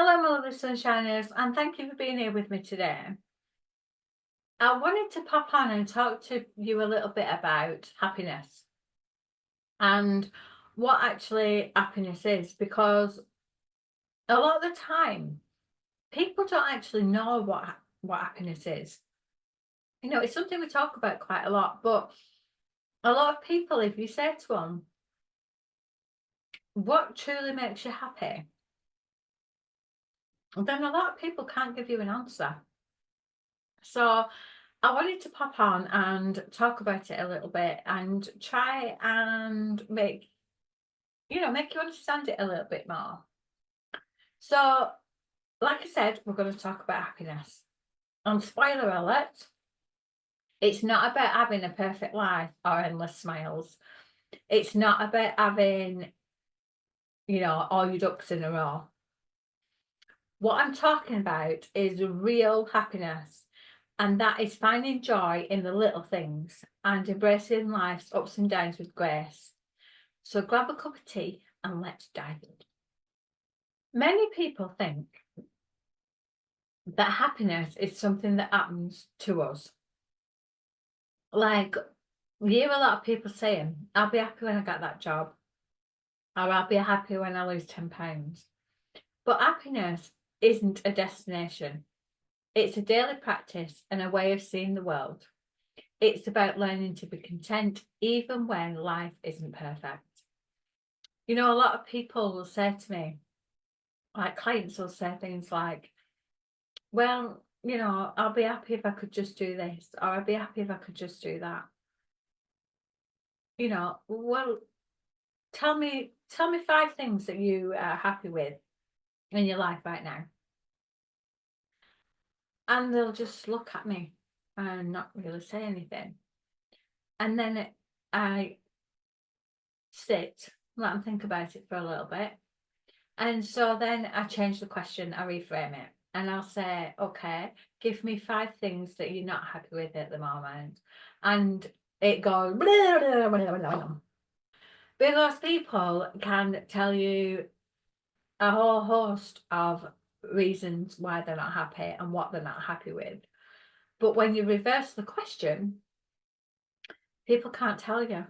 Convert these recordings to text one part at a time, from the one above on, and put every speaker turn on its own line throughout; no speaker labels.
Hello, my lovely sunshiners, and thank you for being here with me today. I wanted to pop on and talk to you a little bit about happiness and what actually happiness is, because a lot of the time people don't actually know what happiness is. It's something we talk about quite a lot, but a lot of people, if you say to them, what truly makes you happy, then a lot of people can't give you an answer. So I wanted to pop on and talk about it a little bit and try and make you understand it a little bit more. So, like I said, we're going to talk about happiness. And spoiler alert, it's not about having a perfect life or endless smiles. It's not about having, all your ducks in a row. What I'm talking about is real happiness, and that is finding joy in the little things and embracing life's ups and downs with grace. So grab a cup of tea and let's dive in. Many people think that happiness is something that happens to us. Like, you hear a lot of people saying, I'll be happy when I get that job, or I'll be happy when I lose £10. But happiness isn't a destination. It's a daily practice and a way of seeing the world. It's about learning to be content even when life isn't perfect. A lot of people will say to me, like clients will say things like, well, I'll be happy if I could just do this, or I'd be happy if I could just do that. Well, tell me 5 things that you are happy with in your life right now. And they'll just look at me and not really say anything. And then I sit, let them think about it for a little bit. And so then I change the question, I reframe it. And I'll say, okay, give me 5 things that you're not happy with at the moment. And it goes, blah, blah, blah, blah, blah. Because people can tell you a whole host of reasons why they're not happy and what they're not happy with. But when you reverse the question, people can't tell you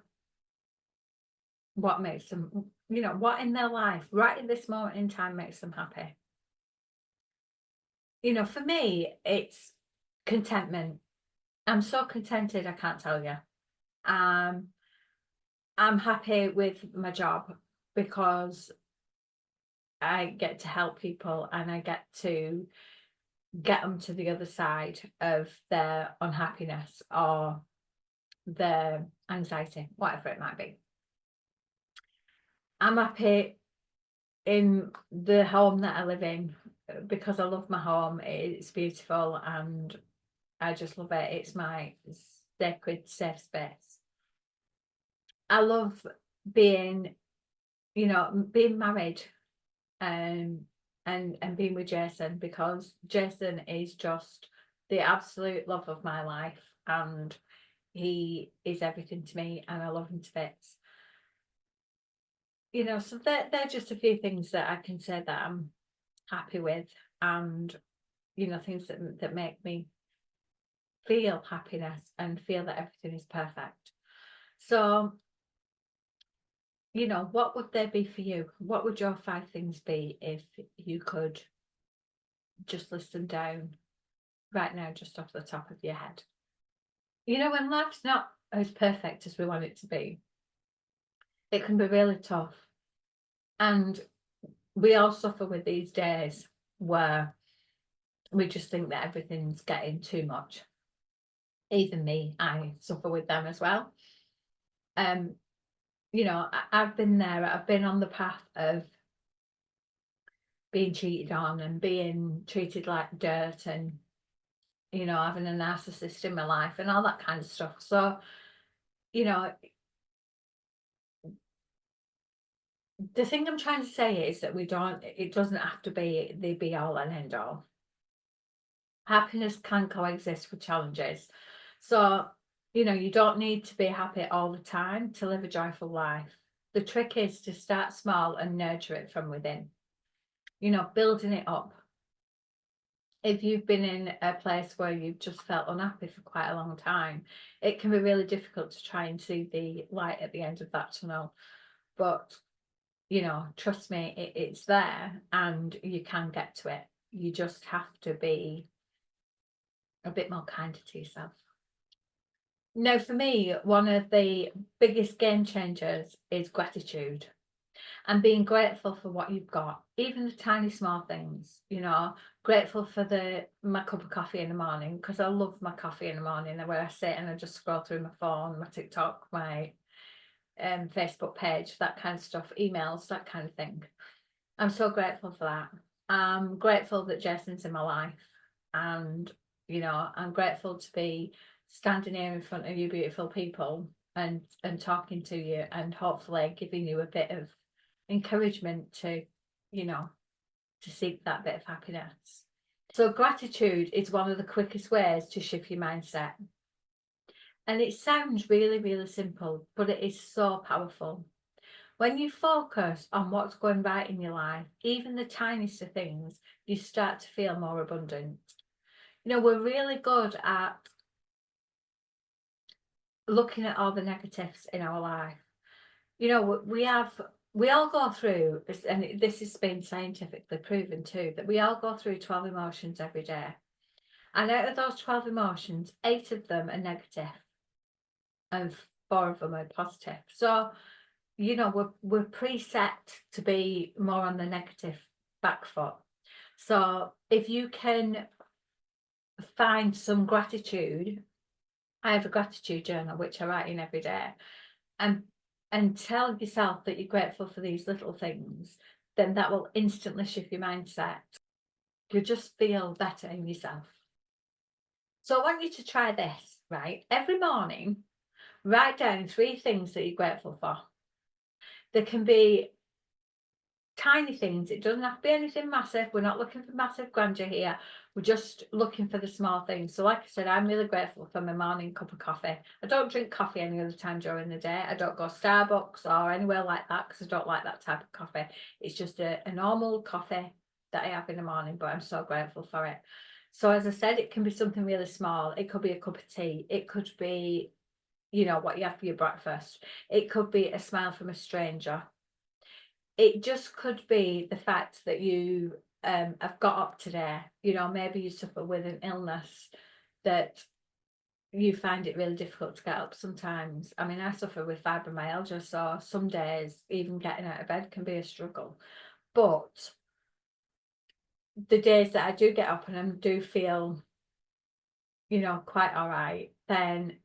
what makes them, what in their life right at this moment in time makes them happy. For me, it's contentment. I'm so contented, I can't tell you. I'm happy with my job because I get to help people and I get to get them to the other side of their unhappiness or their anxiety, whatever it might be. I'm happy in the home that I live in because I love my home. It's beautiful and I just love it. It's my sacred, safe space. I love being, being married and being with Jason, because Jason is just the absolute love of my life and he is everything to me and I love him to bits. So they're just a few things that I can say that I'm happy with, and things that make me feel happiness and feel that everything is perfect. So what would they be for you? What would your 5 things be if you could just list them down right now, just off the top of your head? When life's not as perfect as we want it to be, it can be really tough. And we all suffer with these days where we just think that everything's getting too much. Even me, I suffer with them as well. I've been there. I've been on the path of being cheated on and being treated like dirt and, having a narcissist in my life and all that kind of stuff. So, the thing I'm trying to say is that it doesn't have to be the be all and end all. Happiness can coexist with challenges. So, you don't need to be happy all the time to live a joyful life. The trick is to start small and nurture it from within. building it up. If you've been in a place where you've just felt unhappy for quite a long time, it can be really difficult to try and see the light at the end of that tunnel. But, trust me, it's there and you can get to it. You just have to be a bit more kinder to yourself. Now, for me, one of the biggest game changers is gratitude and being grateful for what you've got, even the tiny small things, grateful for my cup of coffee in the morning, because I love my coffee in the morning, where I sit and I just scroll through my phone, my TikTok, my Facebook page, that kind of stuff, emails, that kind of thing. I'm so grateful for that. I'm grateful that Jason's in my life, and I'm grateful to be standing here in front of you beautiful people and talking to you, and hopefully giving you a bit of encouragement to seek that bit of happiness. So gratitude is one of the quickest ways to shift your mindset, and it sounds really, really simple, but it is so powerful. When you focus on what's going right in your life, even the tiniest of things, you start to feel more abundant. We're really good at looking at all the negatives in our life. We all go through, and this has been scientifically proven too, that we all go through 12 emotions every day. And out of those 12 emotions, 8 of them are negative and 4 of them are positive. So, we're preset to be more on the negative back foot. So if you can find some gratitude, I have a gratitude journal which I write in every day, and tell yourself that you're grateful for these little things, then that will instantly shift your mindset. You'll just feel better in yourself. So I want you to try this, right? Every morning, write down 3 things that you're grateful for. There can be tiny things. It doesn't have to be anything massive. We're not looking for massive grandeur here. We're just looking for the small things. So like I said, I'm really grateful for my morning cup of coffee. I don't drink coffee any other time during the day. I don't go Starbucks or anywhere like that because I don't like that type of coffee. It's just a normal coffee that I have in the morning, but I'm so grateful for it. So as I said, it can be something really small. It could be a cup of tea. It could be, what you have for your breakfast. It could be a smile from a stranger. It just could be the fact that you have got up today. Maybe you suffer with an illness that you find it really difficult to get up sometimes. I mean, I suffer with fibromyalgia, so some days even getting out of bed can be a struggle. But the days that I do get up and I do feel, quite all right, then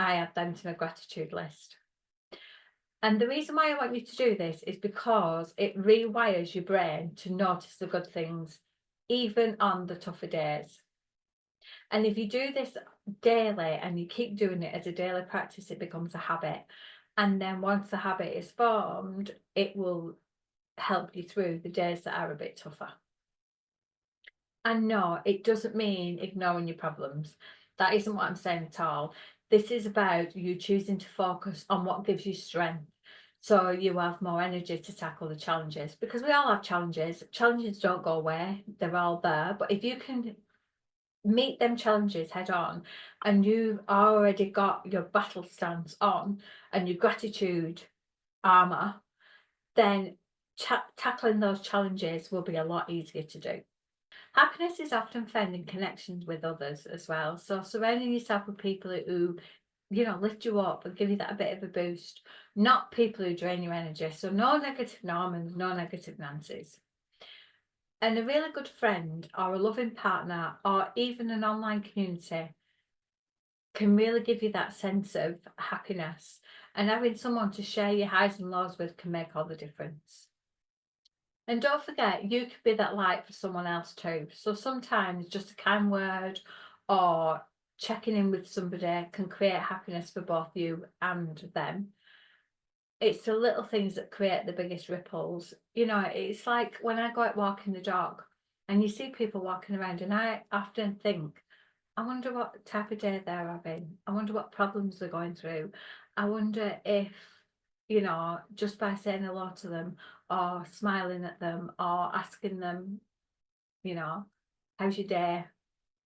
I add them to my gratitude list. And the reason why I want you to do this is because it rewires your brain to notice the good things, even on the tougher days. And if you do this daily and you keep doing it as a daily practice, it becomes a habit. And then once the habit is formed, it will help you through the days that are a bit tougher. And no, it doesn't mean ignoring your problems. That isn't what I'm saying at all. This is about you choosing to focus on what gives you strength, so you have more energy to tackle the challenges, because we all have challenges. Challenges don't go away, they're all there. But if you can meet them challenges head on, and you've already got your battle stance on and your gratitude armor, then tackling those challenges will be a lot easier to do. Happiness is often found in connections with others as well. So surrounding yourself with people who, lift you up and give you that a bit of a boost, not people who drain your energy. So no negative Normans, no negative Nancys. And a really good friend or a loving partner or even an online community can really give you that sense of happiness. And having someone to share your highs and lows with can make all the difference. And don't forget, you could be that light for someone else too. So sometimes just a kind word or checking in with somebody can create happiness for both you and them. It's the little things that create the biggest ripples. It's like when I go out walking the dog and you see people walking around, and I often think, I wonder what type of day they're having. I wonder what problems they're going through. I wonder if, just by saying hello to them or smiling at them or asking them, you know, how's your day?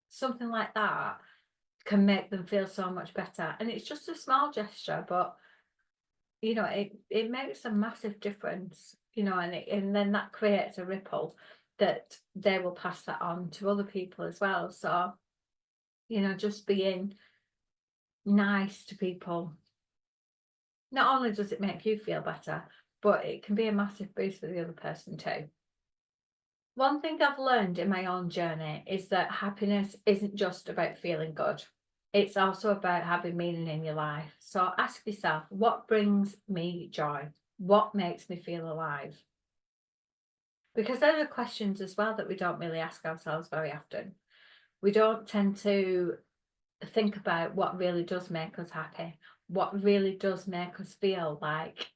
Something like that can make them feel so much better. And it's just a small gesture, but it makes a massive difference, and then that creates a ripple that they will pass that on to other people as well. So, just being nice to people, not only does it make you feel better, but it can be a massive boost for the other person too. One thing I've learned in my own journey is that happiness isn't just about feeling good. It's also about having meaning in your life. So ask yourself, what brings me joy? What makes me feel alive? Because there are questions as well that we don't really ask ourselves very often. We don't tend to think about what really does make us happy, what really does make us feel like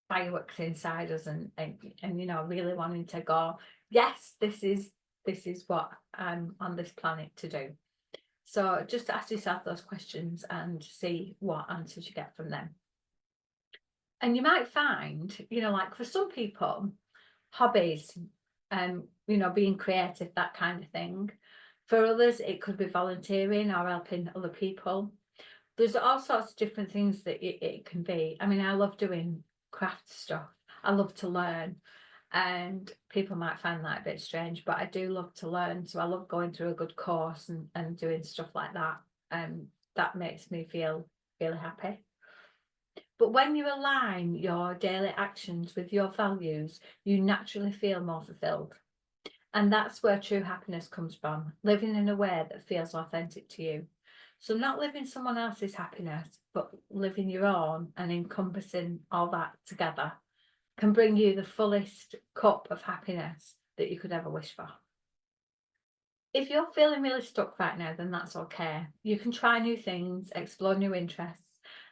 fireworks inside us, and really wanting to go, yes, this is what I'm on this planet to do. So just ask yourself those questions and see what answers you get from them. And you might find, like for some people, hobbies, being creative, that kind of thing. For others, it could be volunteering or helping other people. There's all sorts of different things that it can be. I mean, I love doing craft stuff. I love to learn, and people might find that a bit strange, but I do love to learn. So I love going through a good course and doing stuff like that. That makes me feel really happy. But when you align your daily actions with your values, you naturally feel more fulfilled. And that's where true happiness comes from, living in a way that feels authentic to you. So, not living someone else's happiness, but living your own and encompassing all that together can bring you the fullest cup of happiness that you could ever wish for. If you're feeling really stuck right now, then that's okay. You can try new things, explore new interests,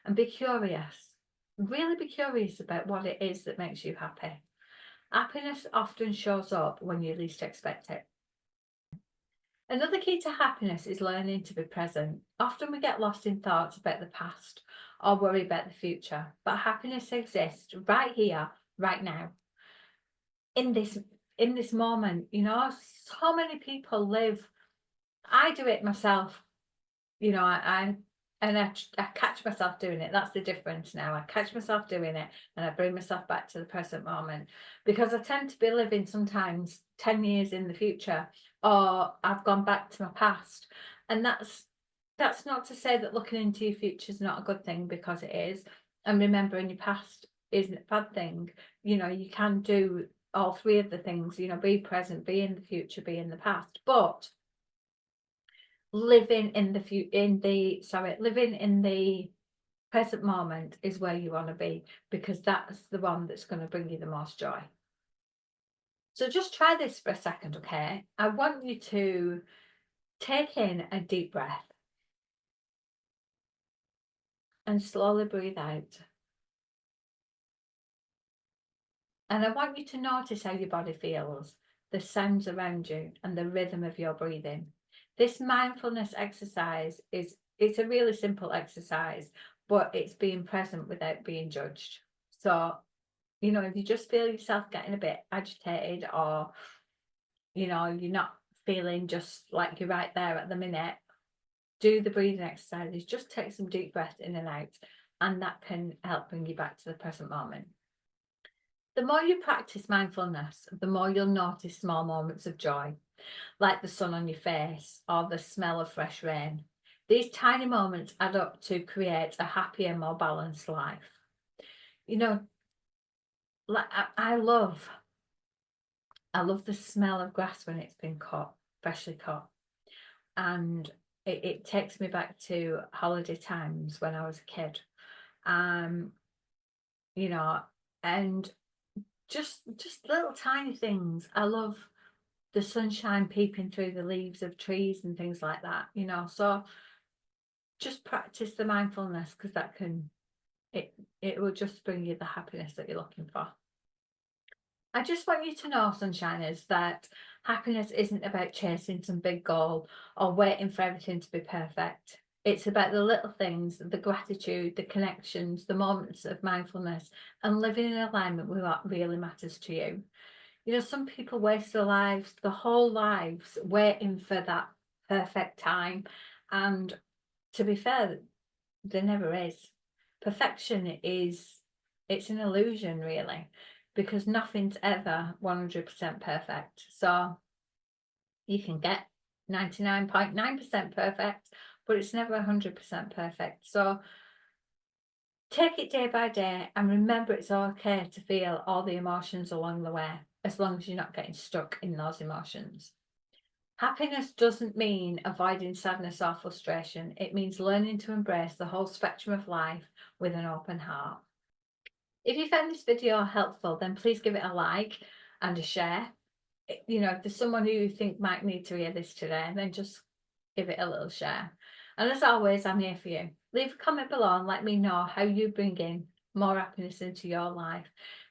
and be curious. Really be curious about what it is that makes you happy. Happiness often shows up when you least expect it. Another key to happiness is learning to be present. Often we get lost in thoughts about the past or worry about the future, but happiness exists right here, right now, in this moment. So many people live. I do it myself. I catch myself doing it. That's the difference now. I catch myself doing it and I bring myself back to the present moment, because I tend to be living sometimes 10 years in the future, or I've gone back to my past. And that's not to say that looking into your future is not a good thing, because it is. And remembering your past isn't a bad thing. You can do all three of the things, be present, be in the future, be in the past. But living in the present moment is where you want to be, because that's the one that's going to bring you the most joy. So just try this for a second, okay? I want you to take in a deep breath and slowly breathe out. And I want you to notice how your body feels, the sounds around you, and the rhythm of your breathing. This mindfulness exercise it's a really simple exercise, but it's being present without being judged. So, if you just feel yourself getting a bit agitated, or, you're not feeling just like you're right there at the minute, do the breathing exercises. Just take some deep breaths in and out, and that can help bring you back to the present moment. The more you practice mindfulness, the more you'll notice small moments of joy, like the sun on your face or the smell of fresh rain. These tiny moments add up to create a happier, more balanced life. Like I love the smell of grass when it's been cut, freshly cut. And it takes me back to holiday times when I was a kid. Um, you know, and just little tiny things. I love the sunshine peeping through the leaves of trees and things like that. So just practice the mindfulness, because it will just bring you the happiness that you're looking for. I just want you to know, Sunshiners, that happiness isn't about chasing some big goal or waiting for everything to be perfect. It's about the little things, the gratitude, the connections, the moments of mindfulness, and living in alignment with what really matters to you. You know, some people waste their whole lives, waiting for that perfect time. And to be fair, there never is. Perfection it's an illusion, really, because nothing's ever 100% perfect. So you can get 99.9% perfect, but it's never 100% perfect. So take it day by day and remember it's okay to feel all the emotions along the way, as long as you're not getting stuck in those emotions. Happiness doesn't mean avoiding sadness or frustration. It means learning to embrace the whole spectrum of life with an open heart. If you found this video helpful, then please give it a like and a share. You know, if there's someone who you think might need to hear this today, then just give it a little share. And as always, I'm here for you. Leave a comment below and let me know how you bring in more happiness into your life.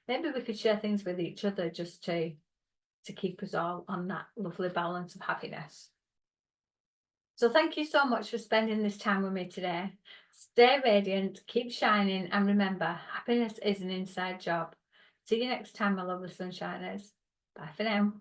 Maybe we could share things with each other just to keep us all on that lovely balance of happiness. So thank you so much for spending this time with me today. Stay radiant, keep shining, and remember, happiness is an inside job. See you next time, my lovely sunshiners. Bye for now.